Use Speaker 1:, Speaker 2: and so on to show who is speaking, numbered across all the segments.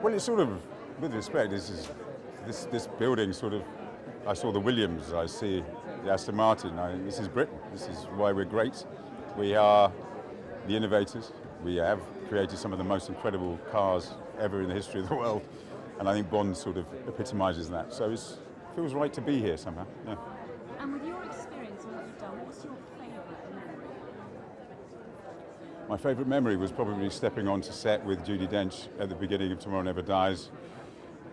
Speaker 1: Well, it's sort of, with respect, this building sort of, I saw the Williams, I see the Aston Martin, this is Britain, this is why we're great. We are the innovators, we have created some of the most incredible cars ever in the history of the world, and I think Bond sort of epitomises that, so it feels right to be here somehow, yeah.
Speaker 2: And with your experience and what you've done, what's your favourite memory?
Speaker 1: My favourite memory was probably stepping onto set with Judi Dench at the beginning of Tomorrow Never Dies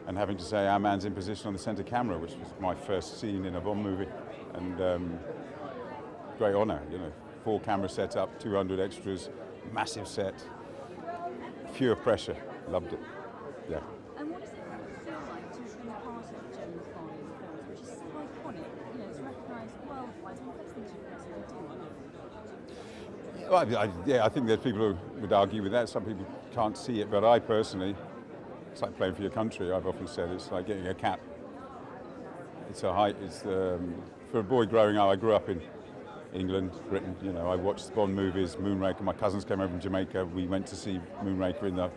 Speaker 1: and having to say our man's in position on the centre camera, which was my first scene in a Bond movie. And great honour, 4 cameras set up, 200 extras, massive set, pure pressure, loved it, yeah.
Speaker 2: And what does it feel like to be a part of James Bond films, which is so iconic, it's recognised worldwide, it's one of the best things you can possibly do.
Speaker 1: Well, I think there's people who would argue with that. Some people can't see it, but I personally, it's like playing for your country. I've often said it's like getting a cap. It's a height. For a boy growing up, I grew up in England, Britain. I watched Bond movies, Moonraker. My cousins came over from Jamaica. We went to see Moonraker in the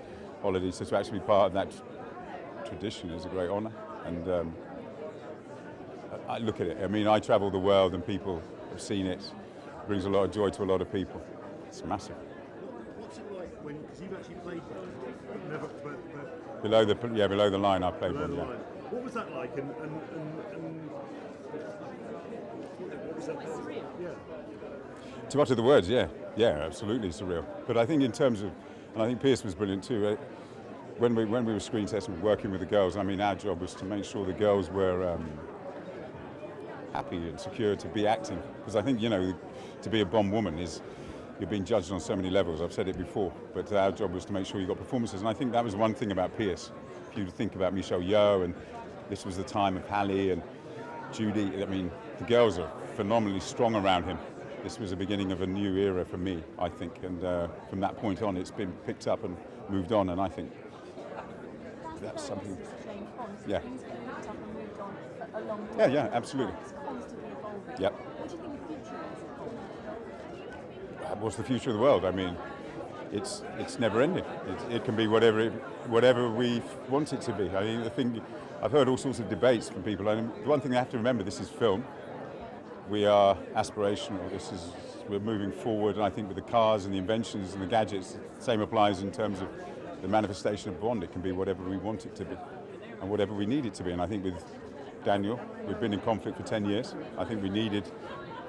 Speaker 1: holidays. So to actually be part of that tradition is a great honour. And I look at it. I mean, I travel the world, and people have seen it. It brings a lot of joy to a lot of people. It's massive.
Speaker 3: What's it like when, because you've actually played Bond, never, but
Speaker 1: below the line I played
Speaker 3: below
Speaker 1: Bond,
Speaker 3: the line. What was that like? And what was that like?
Speaker 2: Surreal.
Speaker 3: Yeah.
Speaker 1: To utter the words, yeah, absolutely surreal. But I think in terms of, and I think Pierce was brilliant too. When we were screen testing, working with the girls, I mean, our job was to make sure the girls were happy and secure to be acting, because I think to be a Bond woman is you're being judged on so many levels. I've said it before, but our job was to make sure you got performances, and I think that was one thing about Pierce. If you think about Michelle Yeoh, and this was the time of Halle and Judy. I mean, the girls are phenomenally strong around him. This was the beginning of a new era for me, I think, and from that point on, it's been picked up and moved on, and I think that's something.
Speaker 2: James Bond,
Speaker 1: Yeah.
Speaker 2: Things get picked up and moved on along the way.
Speaker 1: Yeah, absolutely.
Speaker 2: It's constantly evolving.
Speaker 1: Yep.
Speaker 2: What do you think the future is of Bond?
Speaker 1: What's the future of the world? I mean, it's never ending. It can be whatever we want it to be. I mean, the thing, I've heard all sorts of debates from people, and the one thing they have to remember: this is film. We are aspirational. We're moving forward, and I think with the cars and the inventions and the gadgets, the same applies in terms of the manifestation of Bond. It can be whatever we want it to be, and whatever we need it to be. And I think with Daniel, we've been in conflict for 10 years. I think we needed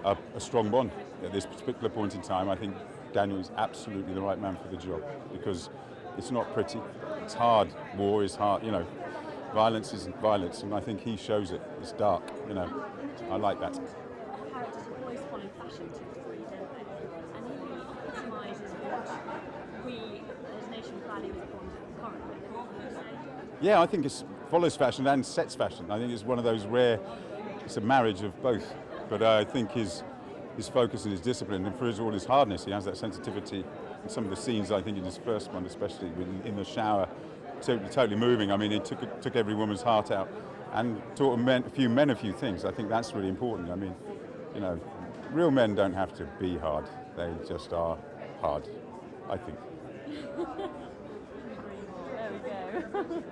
Speaker 1: a strong Bond at this particular point in time. I think Daniel is absolutely the right man for the job, because it's not pretty, it's hard. War is hard, violence isn't violence, and I think he shows it. It's dark, I like that.
Speaker 2: Characters always follow fashion to a degree, don't they? And he epitomises what we as a nation value as Bond currently.
Speaker 1: Yeah, I think it follows fashion and sets fashion. I think it's one of those rare, it's a marriage of both. But I think his focus and his discipline, and for all his hardness, he has that sensitivity. And some of the scenes, I think in his first one especially, in the shower, totally moving. I mean, he took every woman's heart out and taught a few men a few things. I think that's really important. I mean, real men don't have to be hard. They just are hard, I think.
Speaker 2: There we go.